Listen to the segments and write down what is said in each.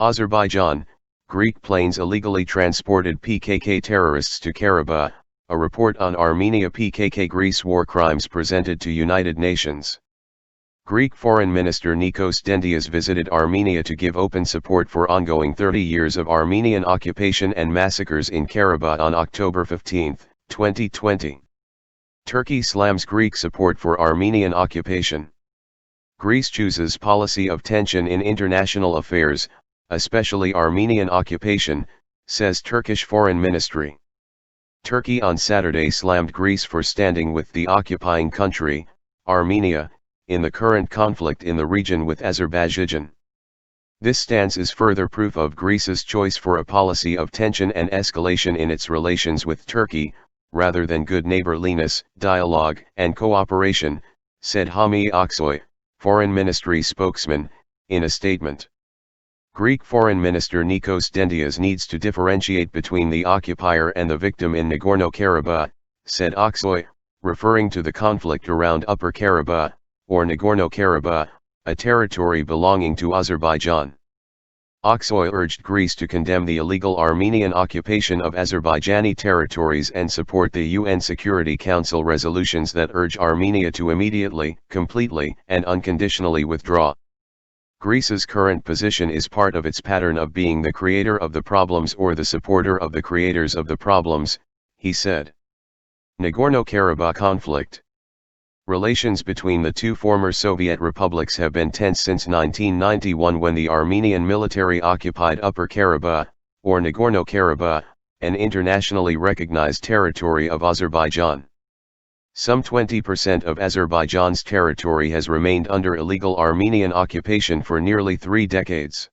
Azerbaijan, Greek planes illegally transported PKK terrorists to Karabakh, a report on Armenia-PKK-Greece war crimes presented to United Nations. Greek Foreign Minister Nikos Dendias visited Armenia to give open support for ongoing 30 years of Armenian occupation and massacres in Karabakh on October 15, 2020. Turkey slams Greek support for Armenian occupation. Greece chooses policy of tension in international affairs, especially Armenian occupation, says Turkish Foreign Ministry. Turkey on Saturday slammed Greece for standing with the occupying country, Armenia, in the current conflict in the region with Azerbaijan. This stance is further proof of Greece's choice for a policy of tension and escalation in its relations with Turkey, rather than good neighborliness, dialogue, and cooperation, said Hami Aksoy, Foreign Ministry spokesman, in a statement. Greek Foreign Minister Nikos Dendias needs to differentiate between the occupier and the victim in Nagorno-Karabakh, said Aksoy, referring to the conflict around Upper Karabakh, or Nagorno-Karabakh, a territory belonging to Azerbaijan. Aksoy urged Greece to condemn the illegal Armenian occupation of Azerbaijani territories and support the UN Security Council resolutions that urge Armenia to immediately, completely, and unconditionally withdraw. Greece's current position is part of its pattern of being the creator of the problems or the supporter of the creators of the problems, he said. Nagorno-Karabakh conflict. Relations between the two former Soviet republics have been tense since 1991 when the Armenian military occupied Upper Karabakh, or Nagorno-Karabakh, an internationally recognized territory of Azerbaijan. Some 20% of Azerbaijan's territory has remained under illegal Armenian occupation for nearly 3 decades.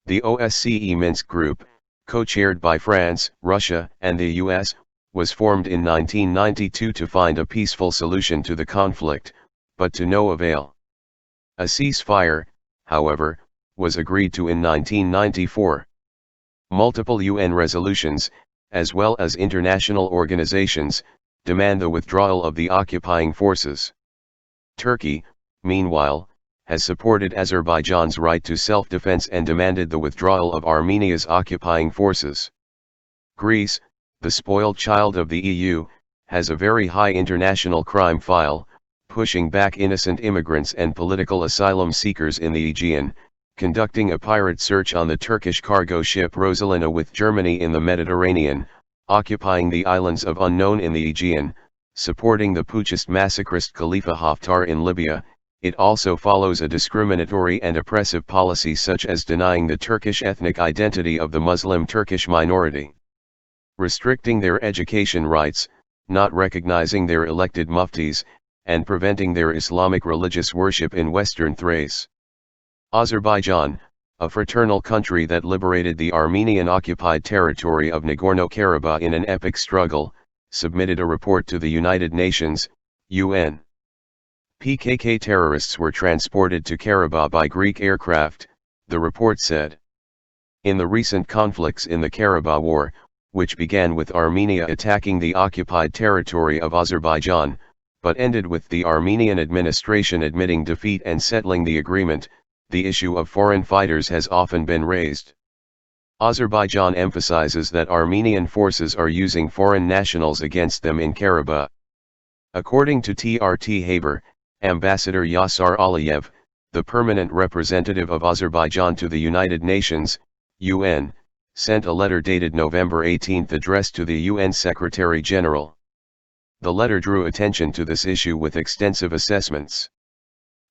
The OSCE Minsk Group, co-chaired by France, Russia, and the US, was formed in 1992 to find a peaceful solution to the conflict, but to no avail. A ceasefire, however, was agreed to in 1994. Multiple UN resolutions, as well as international organizations, demand the withdrawal of the occupying forces. Turkey, meanwhile, has supported Azerbaijan's right to self-defense and demanded the withdrawal of Armenia's occupying forces. Greece, the spoiled child of the EU, has a very high international crime file, pushing back innocent immigrants and political asylum seekers in the Aegean, conducting a pirate search on the Turkish cargo ship Rosalina with Germany in the Mediterranean, occupying the islands of Unknown in the Aegean, supporting the putschist massacrist Khalifa Haftar in Libya. It also follows a discriminatory and oppressive policy such as denying the Turkish ethnic identity of the Muslim Turkish minority, restricting their education rights, not recognizing their elected muftis, and preventing their Islamic religious worship in Western Thrace. Azerbaijan, a fraternal country that liberated the Armenian-occupied territory of Nagorno-Karabakh in an epic struggle, submitted a report to the United Nations, UN. PKK terrorists were transported to Karabakh by Greek aircraft, the report said. In the recent conflicts in the Karabakh War, which began with Armenia attacking the occupied territory of Azerbaijan, but ended with the Armenian administration admitting defeat and settling the agreement, the issue of foreign fighters has often been raised. Azerbaijan emphasizes that Armenian forces are using foreign nationals against them in Karabakh. According to TRT Haber, Ambassador Yasar Aliyev, the permanent representative of Azerbaijan to the United Nations, UN, sent a letter dated November 18 addressed to the UN Secretary-General. The letter drew attention to this issue with extensive assessments.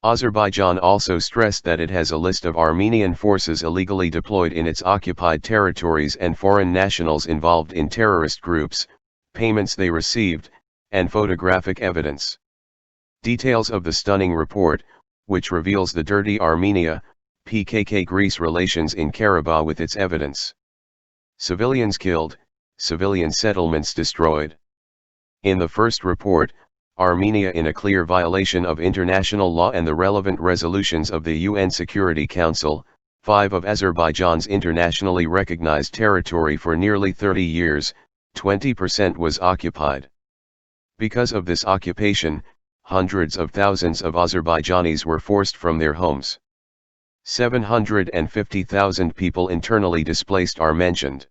Azerbaijan also stressed that it has a list of Armenian forces illegally deployed in its occupied territories and foreign nationals involved in terrorist groups, payments they received, and photographic evidence. Details of the stunning report, which reveals the dirty Armenia-PKK-Greece relations in Karabakh with its evidence. Civilians killed, civilian settlements destroyed. In the first report, Armenia, in a clear violation of international law and the relevant resolutions of the UN Security Council, 5 of Azerbaijan's internationally recognized territory for nearly 30 years, 20% was occupied. Because of this occupation, hundreds of thousands of Azerbaijanis were forced from their homes. 750,000 people internally displaced are mentioned.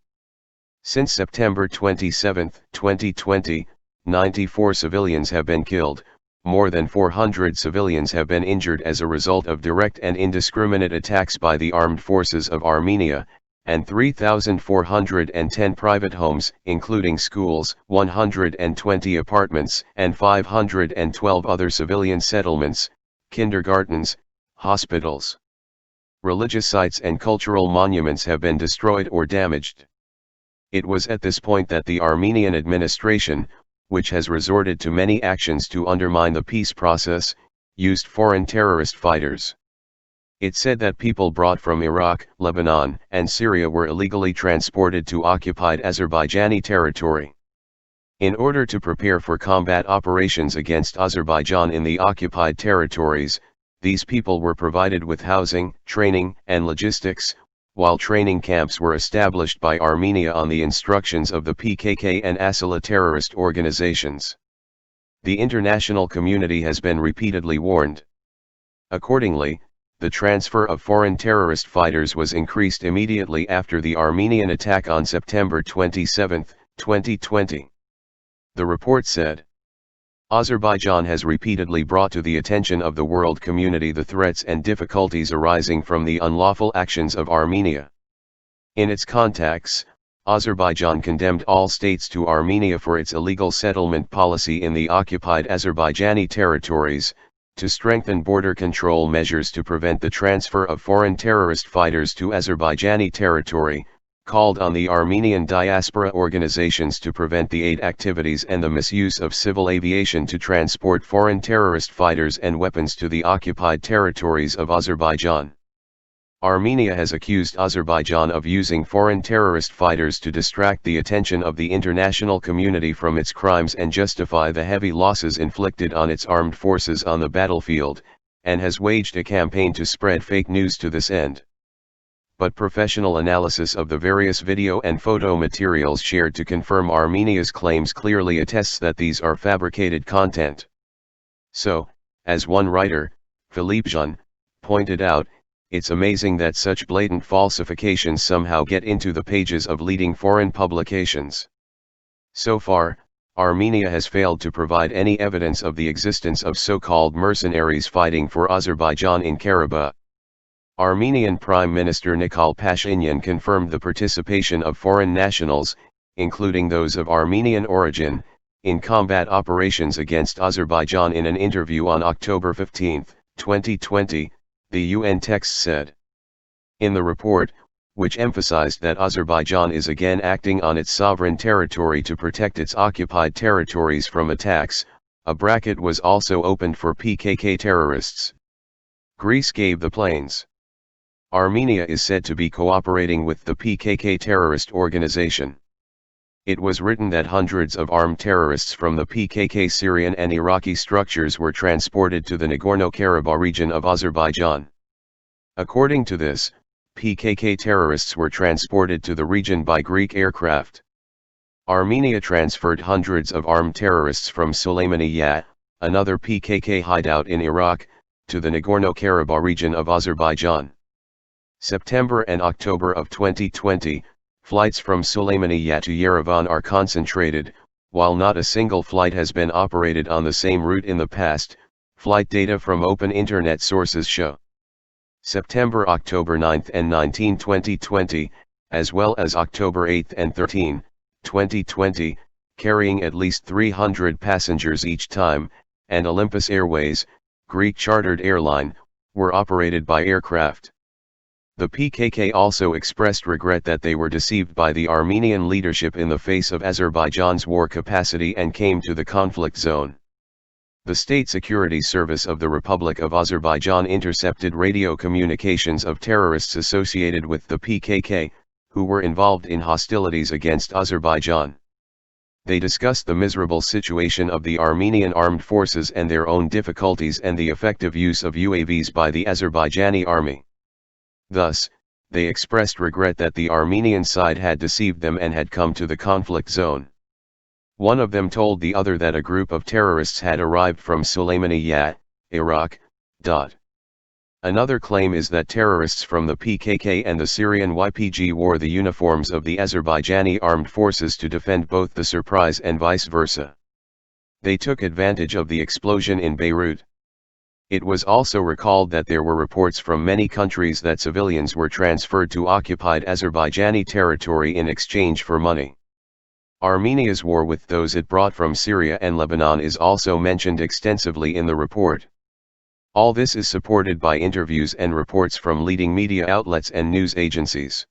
Since September 27, 2020, 94 civilians have been killed, more than 400 civilians have been injured as a result of direct and indiscriminate attacks by the armed forces of Armenia, and 3,410 private homes, including schools, 120 apartments, and 512 other civilian settlements, kindergartens, hospitals. Religious sites and cultural monuments have been destroyed or damaged. It was at this point that the Armenian administration, which has resorted to many actions to undermine the peace process, used foreign terrorist fighters. It said that people brought from Iraq, Lebanon, and Syria were illegally transported to occupied Azerbaijani territory. In order to prepare for combat operations against Azerbaijan in the occupied territories, these people were provided with housing, training, and logistics, while training camps were established by Armenia on the instructions of the PKK and Asila terrorist organizations. The international community has been repeatedly warned. Accordingly, the transfer of foreign terrorist fighters was increased immediately after the Armenian attack on September 27, 2020. The report said, Azerbaijan has repeatedly brought to the attention of the world community the threats and difficulties arising from the unlawful actions of Armenia. In its contacts, Azerbaijan condemned all states to Armenia for its illegal settlement policy in the occupied Azerbaijani territories, to strengthen border control measures to prevent the transfer of foreign terrorist fighters to Azerbaijani territory, called on the Armenian diaspora organizations to prevent the aid activities and the misuse of civil aviation to transport foreign terrorist fighters and weapons to the occupied territories of Azerbaijan. Armenia has accused Azerbaijan of using foreign terrorist fighters to distract the attention of the international community from its crimes and justify the heavy losses inflicted on its armed forces on the battlefield, and has waged a campaign to spread fake news to this end. But professional analysis of the various video and photo materials shared to confirm Armenia's claims clearly attests that these are fabricated content. So, as one writer, Philippe Jean, pointed out, it's amazing that such blatant falsifications somehow get into the pages of leading foreign publications. So far, Armenia has failed to provide any evidence of the existence of so-called mercenaries fighting for Azerbaijan in Karabakh. Armenian Prime Minister Nikol Pashinyan confirmed the participation of foreign nationals, including those of Armenian origin, in combat operations against Azerbaijan in an interview on October 15, 2020, the UN text said. In the report, which emphasized that Azerbaijan is again acting on its sovereign territory to protect its occupied territories from attacks, a bracket was also opened for PKK terrorists. Greece gave the planes. Armenia is said to be cooperating with the PKK terrorist organization. It was written that hundreds of armed terrorists from the PKK Syrian and Iraqi structures were transported to the Nagorno-Karabakh region of Azerbaijan. According to this, PKK terrorists were transported to the region by Greek aircraft. Armenia transferred hundreds of armed terrorists from Sulaymaniyah, another PKK hideout in Iraq, to the Nagorno-Karabakh region of Azerbaijan. September and October of 2020, flights from Sulaymaniyah to Yerevan are concentrated, while not a single flight has been operated on the same route in the past, flight data from open internet sources show. September-October 9 and 19, 2020, as well as October 8 and 13, 2020, carrying at least 300 passengers each time, and Olympus Airways, Greek chartered airline, were operated by aircraft. The PKK also expressed regret that they were deceived by the Armenian leadership in the face of Azerbaijan's war capacity and came to the conflict zone. The State Security Service of the Republic of Azerbaijan intercepted radio communications of terrorists associated with the PKK, who were involved in hostilities against Azerbaijan. They discussed the miserable situation of the Armenian armed forces and their own difficulties and the effective use of UAVs by the Azerbaijani army. Thus, they expressed regret that the Armenian side had deceived them and had come to the conflict zone. One of them told the other that a group of terrorists had arrived from Sulaymaniyah, Iraq. Another claim is that terrorists from the PKK and the Syrian YPG wore the uniforms of the Azerbaijani armed forces to defend both the surprise and vice versa. They took advantage of the explosion in Beirut. It was also recalled that there were reports from many countries that civilians were transferred to occupied Azerbaijani territory in exchange for money. Armenia's war with those it brought from Syria and Lebanon is also mentioned extensively in the report. All this is supported by interviews and reports from leading media outlets and news agencies.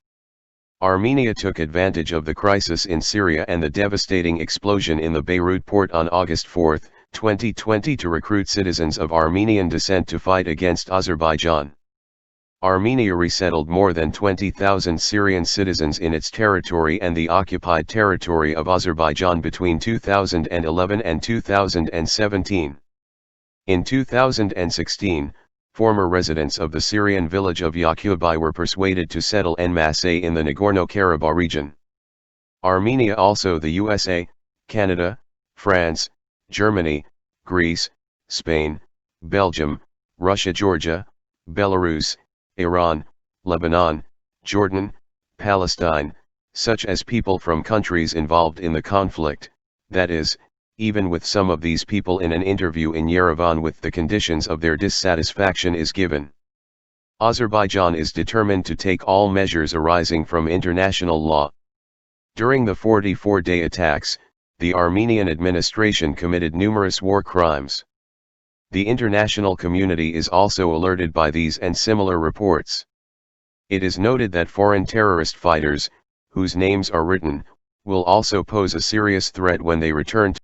Armenia took advantage of the crisis in Syria and the devastating explosion in the Beirut port on August 4, 2020 to recruit citizens of Armenian descent to fight against Azerbaijan. Armenia resettled more than 20,000 Syrian citizens in its territory and the occupied territory of Azerbaijan between 2011 and 2017. In 2016, former residents of the Syrian village of Yakubai were persuaded to settle en masse in the Nagorno-Karabakh region. Armenia, also the USA, Canada, France, Germany, Greece, Spain, Belgium, Russia, Georgia, Belarus, Iran, Lebanon, Jordan, Palestine, such as people from countries involved in the conflict, that is, even with some of these people in an interview in Yerevan with the conditions of their dissatisfaction is given. Azerbaijan is determined to take all measures arising from international law. During the 44-day attacks, the Armenian administration committed numerous war crimes. The international community is also alerted by these and similar reports. It is noted that foreign terrorist fighters, whose names are written, will also pose a serious threat when they return to